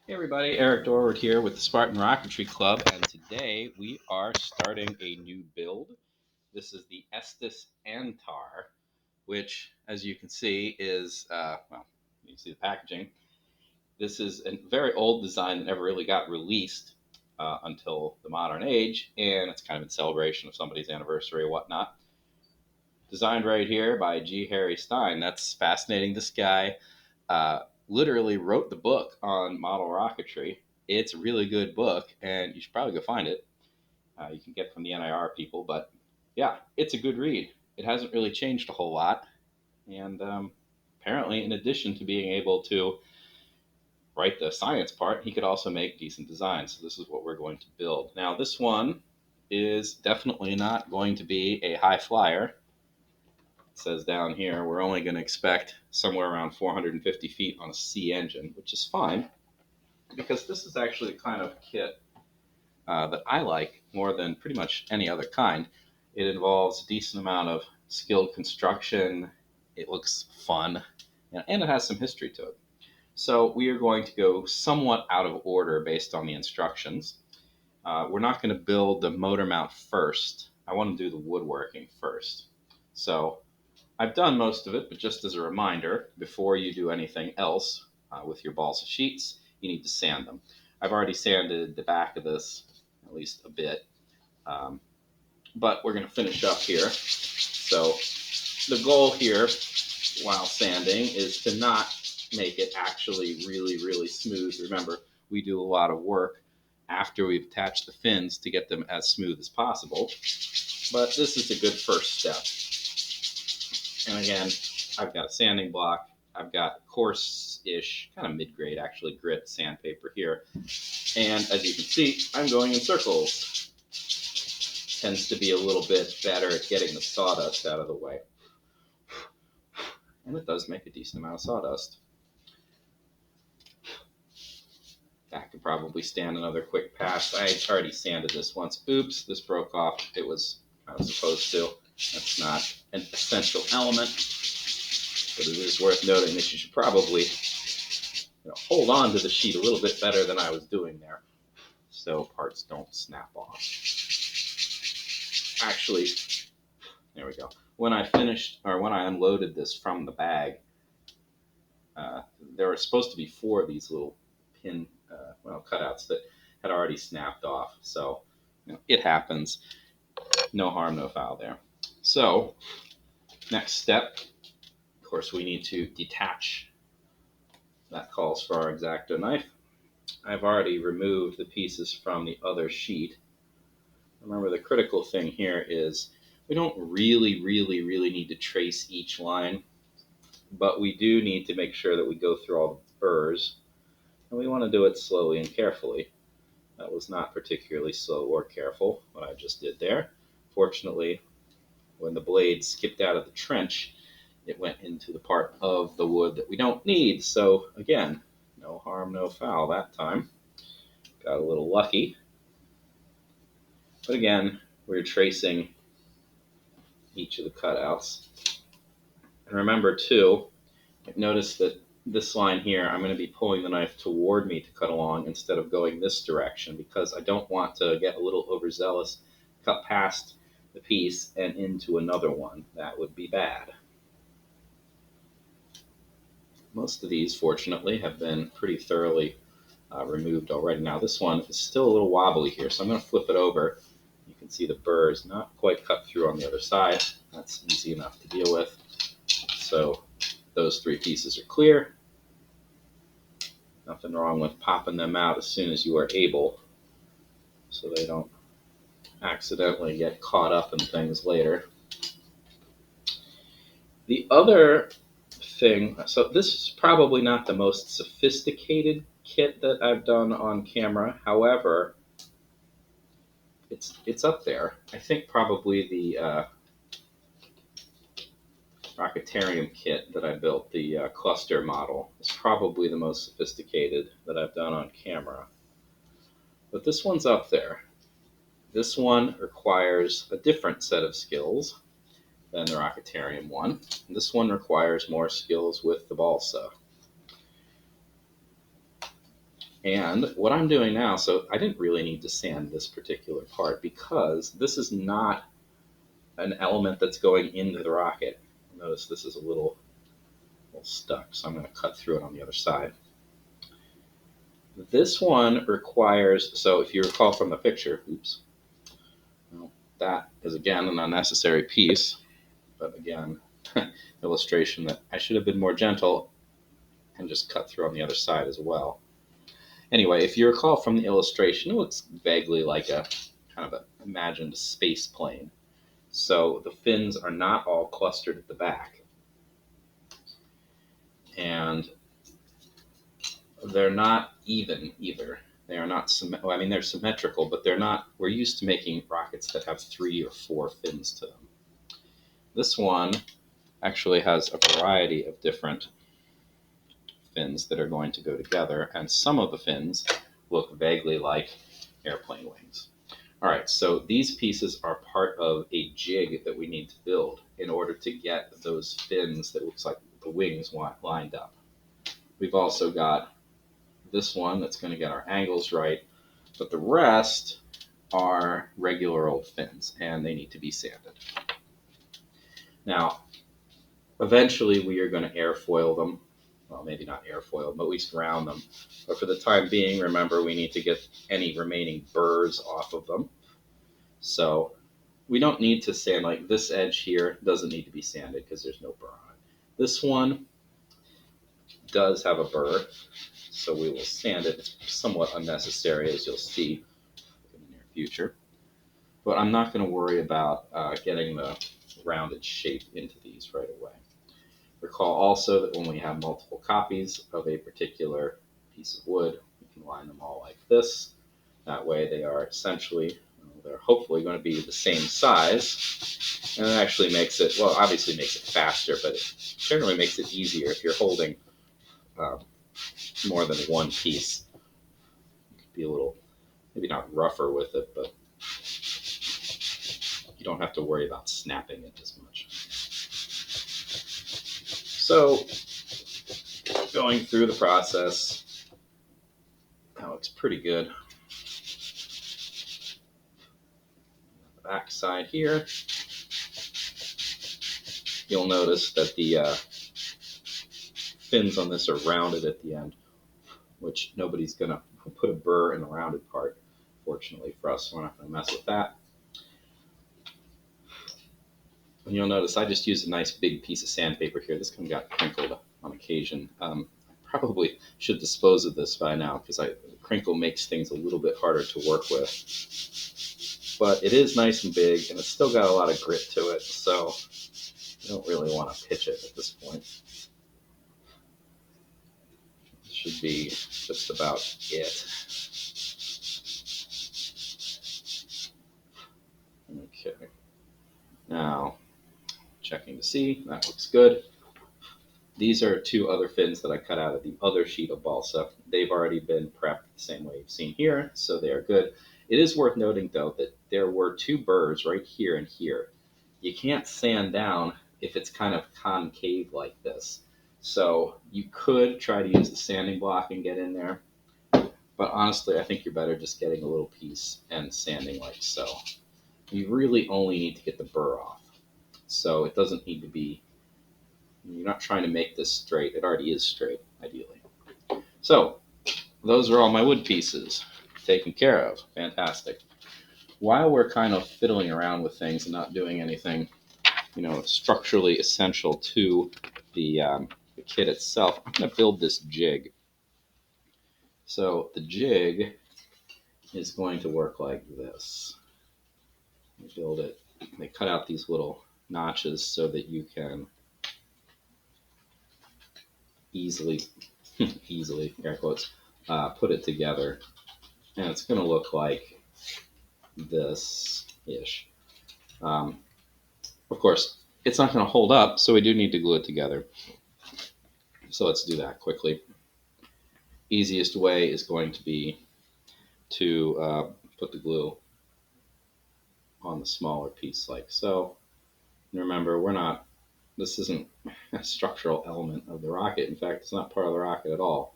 Hey everybody, Eric Dorward here with the Spartan Rocketry Club, and today we are starting a new build. This is the Estes Antar, which, as you can see, is, you can see the packaging. This is a very old design that never really got released until the modern age, and it's kind of in celebration of somebody's anniversary or whatnot. Designed right here by G. Harry Stine. That's fascinating. This guy literally wrote the book on model rocketry. It's a really good book, and you should probably go find it. You can get it from the NIR people, but yeah, it's a good read. It hasn't really changed a whole lot, and apparently, in addition to being able to write the science part, he could also make decent designs. So this is what we're going to build. Now, this one is definitely not going to be a high flyer. It says down here we're only going to expect somewhere around 450 feet on a C engine, which is fine because this is actually the kind of kit that I like more than pretty much any other kind. It involves a decent amount of skilled construction. It looks fun, and it has some history to it. So we are going to go somewhat out of order based on the instructions. We're not going to build the motor mount first. I want to do the woodworking first. So I've done most of it, but just as a reminder, before you do anything else with your balsa sheets, you need to sand them. I've already sanded the back of this at least a bit, um, but we're going to finish up here. So the goal here while sanding is to not make it actually really, really smooth. Remember, we do a lot of work after we've attached the fins to get them as smooth as possible, but this is a good first step. And again, I've got a sanding block. I've got coarse-ish, kind of mid-grade actually, grit sandpaper here. And as you can see, I'm going in circles. Tends to be a little bit better at getting the sawdust out of the way. And it does make a decent amount of sawdust. That could probably stand another quick pass. I already sanded this once. Oops, this broke off. It was I was supposed to. That's not an essential element. But it is worth noting that you should probably hold on to the sheet a little bit better than I was doing there, so parts don't snap off. Actually, there we go. When I finished, or when I unloaded this from the bag, there were supposed to be four of these little pin, cutouts that had already snapped off. So it happens. No harm, no foul there. So next step, of course, we need to detach. That calls for our X-Acto knife. I've already removed the pieces from the other sheet. Remember, the critical thing here is we don't really need to trace each line, but we do need to make sure that we go through all the burrs, and we want to do it slowly and carefully. That was not particularly slow or careful, what I just did there. Fortunately, when the blade skipped out of the trench, it went into the part of the wood that we don't need. So again, no harm, no foul that time. Got a little lucky. But again, we're tracing each of the cutouts. And remember too, notice that this line here, I'm going to be pulling the knife toward me to cut along instead of going this direction because I don't want to get a little overzealous, cut past the piece and into another one. That would be bad. Most of these, fortunately, have been pretty thoroughly removed already. Now this one is still a little wobbly here, so I'm going to flip it over. You can see the burr is not quite cut through on the other side. That's easy enough to deal with. So those three pieces are clear. Nothing wrong with popping them out as soon as you are able so they don't accidentally get caught up in things later. The other thing, so this is probably not the most sophisticated kit that I've done on camera. However, it's up there. I think probably the Rocketarium kit that I built, the cluster model, is probably the most sophisticated that I've done on camera. But this one's up there. This one requires a different set of skills than the Rocketarium one. This one requires more skills with the balsa. And what I'm doing now, so I didn't really need to sand this particular part because this is not an element that's going into the rocket. Notice this is a little stuck, so I'm going to cut through it on the other side. This one requires, so if you recall from the picture, oops, well, that is again an unnecessary piece, but again, illustration that I should have been more gentle and just cut through on the other side as well. Anyway, if you recall from the illustration, it looks vaguely like a kind of an imagined space plane. So the fins are not all clustered at the back. And they're not even either. They are not, well, I mean, they're symmetrical, but they're not, we're used to making rockets that have 3 or 4 fins to them. This one actually has a variety of different fins that are going to go together, and some of the fins look vaguely like airplane wings. All right, so these pieces are part of a jig that we need to build in order to get those fins that looks like the wings lined up. We've also got this one that's going to get our angles right, but the rest are regular old fins, and they need to be sanded. Now, eventually we are going to airfoil them. Well, maybe not airfoil, but at least round them. But for the time being, remember, we need to get any remaining burrs off of them. So we don't need to sand, like this edge here doesn't need to be sanded because there's no burr on it. This one does have a burr, so we will sand it. It's somewhat unnecessary, as you'll see in the near future. But I'm not going to worry about getting the rounded shape into these right away. Recall also that when we have multiple copies of a particular piece of wood, we can line them all like this. That way they are essentially, they're hopefully going to be the same size. And it actually makes it, well, obviously makes it faster, but it generally makes it easier if you're holding more than one piece. You could be a little, maybe not rougher with it, but you don't have to worry about snapping it as much. So, going through the process, that looks pretty good. The back side here, you'll notice that the fins on this are rounded at the end, which nobody's going to put a burr in the rounded part. Fortunately for us, we're not going to mess with that. And you'll notice I just used a nice big piece of sandpaper here. This one got crinkled on occasion. I probably should dispose of this by now because the crinkle makes things a little bit harder to work with. But it is nice and big, and it's still got a lot of grit to it, so I don't really want to pitch it at this point. This should be just about it. Okay. Now, checking to see, that looks good. These are 2 other fins that I cut out of the other sheet of balsa. They've already been prepped the same way you've seen here, so they are good. It is worth noting, though, that there were 2 burrs right here and here. You can't sand down if it's kind of concave like this. So you could try to use the sanding block and get in there, but honestly, I think you're better just getting a little piece and sanding like so. You really only need to get the burr off. So it doesn't need to be, you're not trying to make this straight. It already is straight, ideally. So those are all my wood pieces taken care of. Fantastic. While we're kind of fiddling around with things and not doing anything, structurally essential to the kit itself, I'm going to build this jig. So the jig is going to work like this. You build it. They cut out these little notches so that you can easily air quotes, put it together. And it's going to look like this-ish. Of course, it's not going to hold up, so we do need to glue it together. So let's do that quickly. Easiest way is going to be to put the glue on the smaller piece like so. And remember, this isn't a structural element of the rocket. In fact, it's not part of the rocket at all.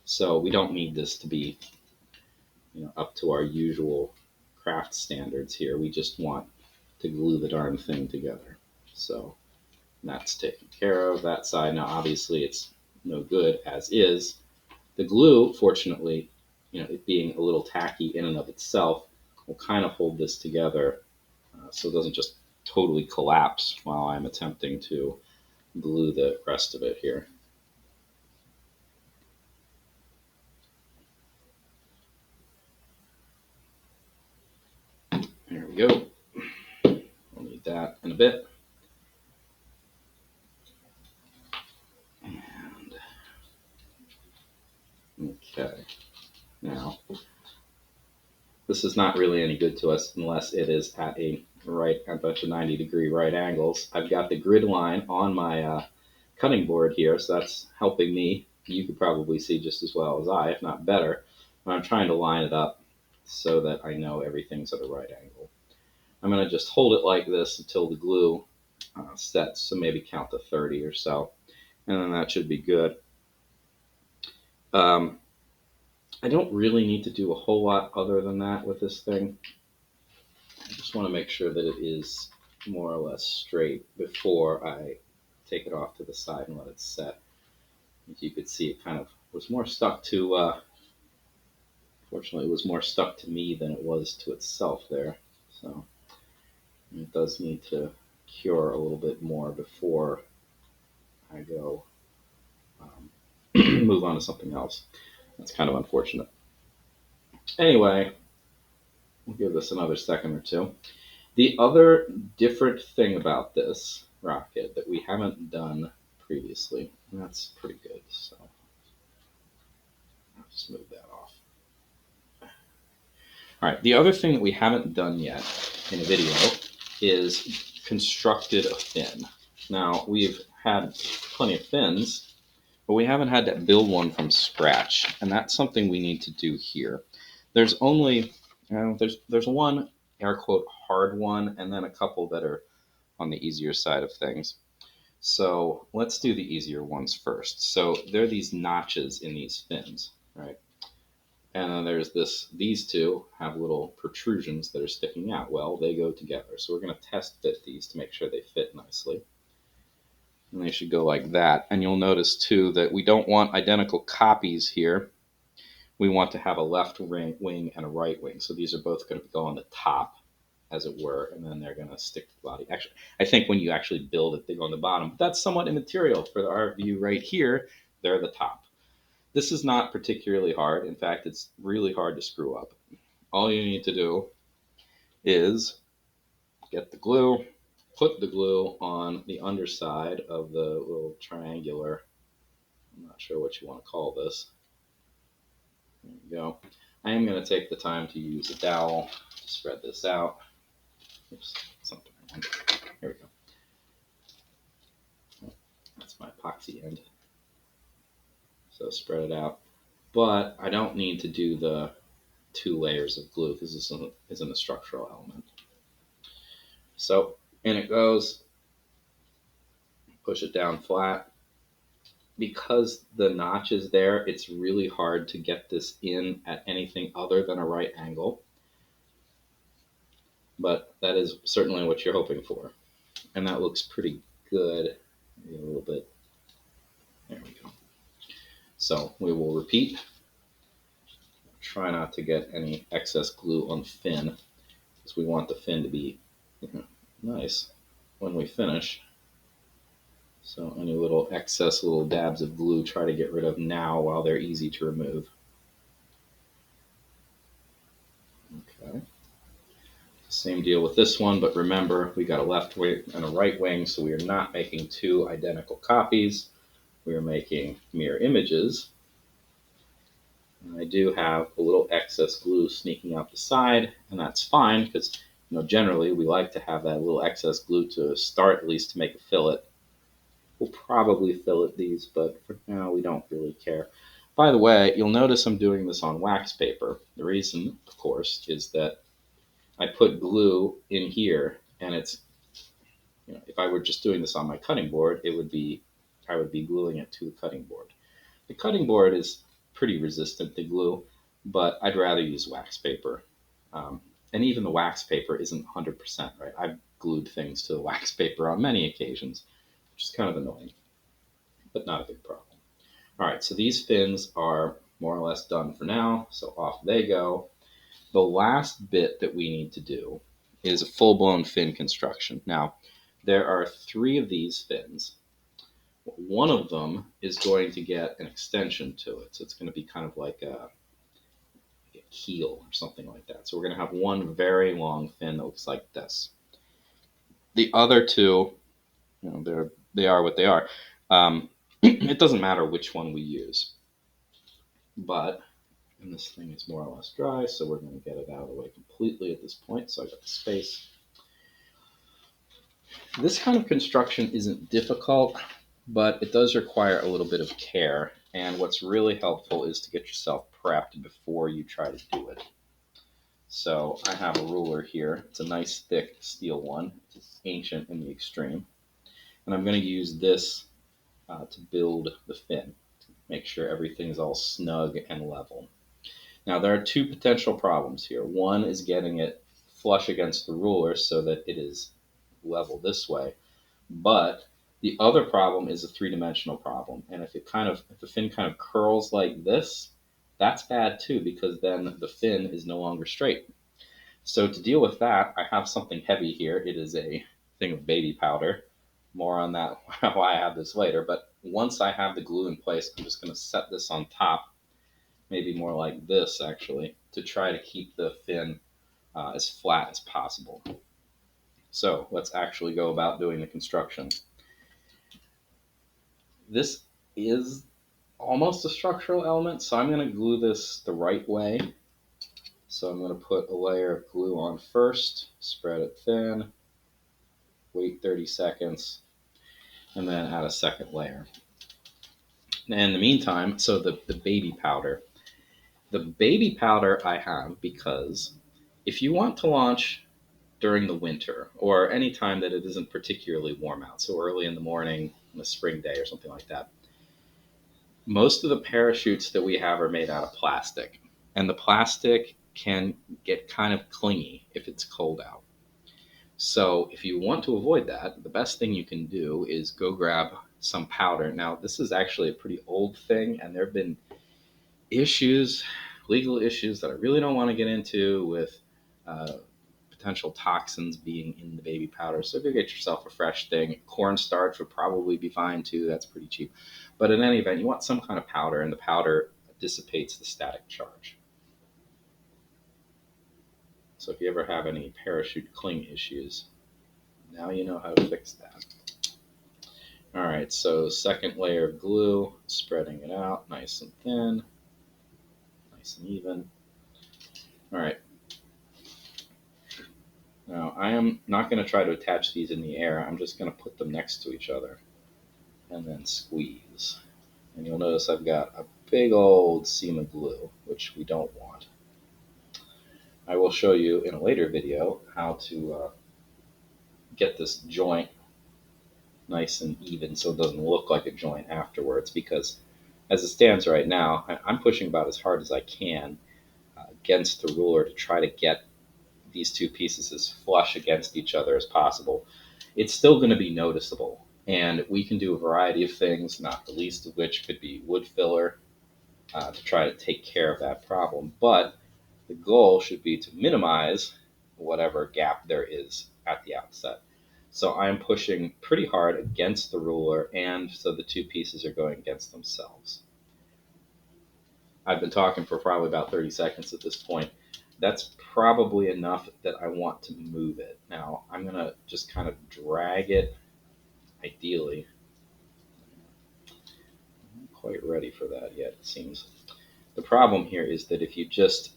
So we don't need this to be, up to our usual craft standards here. We just want to glue the darn thing together. So that's taken care of, that side. Now, obviously, it's no good as is. The glue, fortunately, it being a little tacky in and of itself, will kind of hold this together so it doesn't just totally collapse while I'm attempting to glue the rest of it here. There we go. We'll need that in a bit. And okay, now this is not really any good to us unless it is at a bunch of 90-degree right angles. I've got the grid line on my cutting board here, so that's helping me. You could probably see just as well as I, if not better, when I'm trying to line it up so that I know everything's at a right angle. I'm going to just hold it like this until the glue sets, so maybe count to 30 or so, and then that should be good. I don't really need to do a whole lot other than that with this thing. I just want to make sure that it is more or less straight before I take it off to the side and let it set. As you could see, it kind of was more stuck to, fortunately, it was more stuck to me than it was to itself there. So it does need to cure a little bit more before I go move on to something else. That's kind of unfortunate. Anyway, we'll give this another second or two. The other different thing about this rocket that we haven't done previously, and that's pretty good, so I'll just move that off. All right, the other thing that we haven't done yet in a video is constructed a fin. Now, we've had plenty of fins, but we haven't had to build one from scratch, and that's something we need to do here. There's only, there's one air quote hard one, and then a couple that are on the easier side of things. So let's do the easier ones first. So there are these notches in these fins, right? And then there's these two have little protrusions that are sticking out. Well, they go together. So we're going to test fit these to make sure they fit nicely. And they should go like that. And you'll notice too that we don't want identical copies here. We want to have a left wing and a right wing. So these are both going to go on the top, as it were, and then they're going to stick to the body. Actually, I think when you actually build it, they go on the bottom. But that's somewhat immaterial for our view right here. They're the top. This is not particularly hard. In fact, it's really hard to screw up. All you need to do is get the glue, put the glue on the underside of the little triangular, I'm not sure what you want to call this. There you go. I am going to take the time to use a dowel to spread this out. Oops, something. Here we go. That's my epoxy end. So spread it out. But I don't need to do the 2 layers of glue because this isn't a structural element. So in it goes. Push it down flat. Because the notch is there, it's really hard to get this in at anything other than a right angle. But that is certainly what you're hoping for. And that looks pretty good. Maybe a little bit. There we go. So we will repeat. Try not to get any excess glue on the fin, because we want the fin to be nice when we finish. So any little excess little dabs of glue, try to get rid of now while they're easy to remove. Okay. Same deal with this one, but remember, we got a left wing and a right wing, so we are not making 2 identical copies. We are making mirror images. And I do have a little excess glue sneaking out the side, and that's fine because generally we like to have that little excess glue to start, at least to make a fillet. We'll probably fillet these, but for now we don't really care. By the way, you'll notice I'm doing this on wax paper. The reason, of course, is that I put glue in here, and it's, if I were just doing this on my cutting board, I would be gluing it to the cutting board. The cutting board is pretty resistant to glue, but I'd rather use wax paper. Um, and even the wax paper isn't 100%, right? I've glued things to the wax paper on many occasions, which is kind of annoying, but not a big problem. All right, so these fins are more or less done for now, so off they go. The last bit that we need to do is a full-blown fin construction. Now, there are 3 of these fins. One of them is going to get an extension to it, so it's going to be kind of like a keel or something like that. So we're going to have one very long fin that looks like this. The other 2, they are what they are. It doesn't matter which one we use, but and this thing is more or less dry, so we're going to get it out of the way completely at this point. So I got the space. This kind of construction isn't difficult, but it does require a little bit of care. And what's really helpful is to get yourself prepped before you try to do it. So I have a ruler here. It's a nice thick steel one. It's ancient in the extreme. And I'm going to use this to build the fin, to make sure everything's all snug and level. Now there are 2 potential problems here. One is getting it flush against the ruler so that it is level this way. But the other problem is a 3-dimensional problem. And if the fin kind of curls like this, that's bad too, because then the fin is no longer straight. So to deal with that, I have something heavy here. It is a thing of baby powder. More on that why I have this later. But once I have the glue in place, I'm just going to set this on top, maybe more like this actually, to try to keep the fin as flat as possible. So let's actually go about doing the construction. This is almost a structural element, so I'm going to glue this the right way. So I'm going to put a layer of glue on first, spread it thin, wait 30 seconds, and then add a second layer. And in the meantime, so the baby powder. The baby powder I have because if you want to launch during the winter or any time that it isn't particularly warm out, so early in the morning on a spring day or something like that, most of the parachutes that we have are made out of plastic, and the plastic can get kind of clingy if it's cold out. So if you want to avoid that, the best thing you can do is go grab some powder. Now, this is actually a pretty old thing, and there have been legal issues that I really don't want to get into with potential toxins being in the baby powder. So go get yourself a fresh thing. Cornstarch would probably be fine too. That's pretty cheap. But in any event, you want some kind of powder, and the powder dissipates the static charge. So if you ever have any parachute cling issues, now you know how to fix that. All right, so second layer of glue, spreading it out nice and thin, nice and even. All right. Now, I am not going to try to attach these in the air. I'm just going to put them next to each other and then squeeze. And you'll notice I've got a big old seam of glue, which we don't want. I will show you in a later video how to get this joint nice and even so it doesn't look like a joint afterwards, because as it stands right now, I'm pushing about as hard as I can against the ruler to try to get these 2 pieces as flush against each other as possible. It's still going to be noticeable, and we can do a variety of things, not the least of which could be wood filler to try to take care of that problem. But the goal should be to minimize whatever gap there is at the outset. So I'm pushing pretty hard against the ruler, and so the 2 pieces are going against themselves. I've been talking for probably about 30 seconds at this point. That's probably enough that I want to move it. Now, I'm going to just kind of drag it, ideally. I'm not quite ready for that yet, it seems. The problem here is that if you just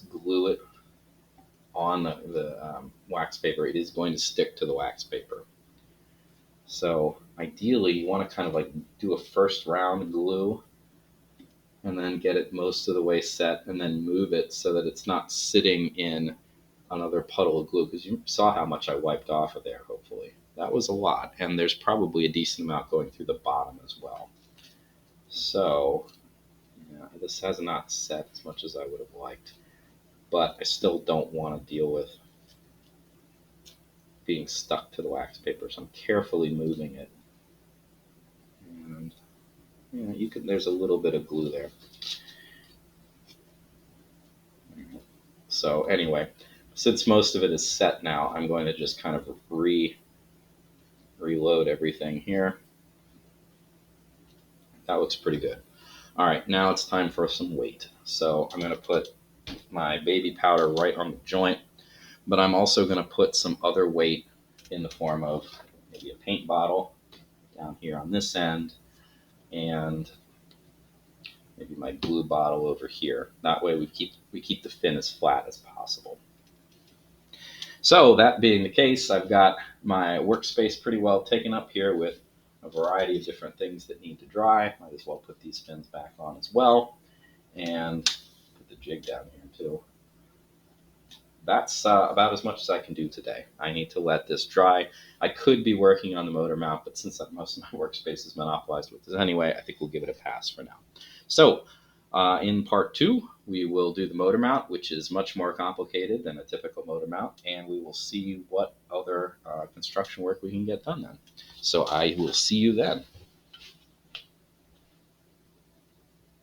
glue it on the wax paper, it is going to stick to the wax paper. So ideally, you want to kind of like do a first round glue and then get it most of the way set and then move it so that it's not sitting in another puddle of glue, because you saw how much I wiped off of there, hopefully. That was a lot, and there's probably a decent amount going through the bottom as well. So This has not set as much as I would have liked, but I still don't want to deal with being stuck to the wax paper, so I'm carefully moving it. And you can. There's a little bit of glue there. So anyway, since most of it is set now, I'm going to just kind of reload everything here. That looks pretty good. All right, now it's time for some weight. So I'm going to put my baby powder right on the joint, but I'm also going to put some other weight in the form of maybe a paint bottle down here on this end, and maybe my glue bottle over here. That way we keep the fin as flat as possible. So that being the case, I've got my workspace pretty well taken up here with a variety of different things that need to dry. Might as well put these fins back on as well, and put the jig down here too. That's about as much as I can do today. I need to let this dry. I could be working on the motor mount, but since most of my workspace is monopolized with this anyway, I think we'll give it a pass for now. So in part 2, we will do the motor mount, which is much more complicated than a typical motor mount, and we will see what other construction work we can get done then. So I will see you then.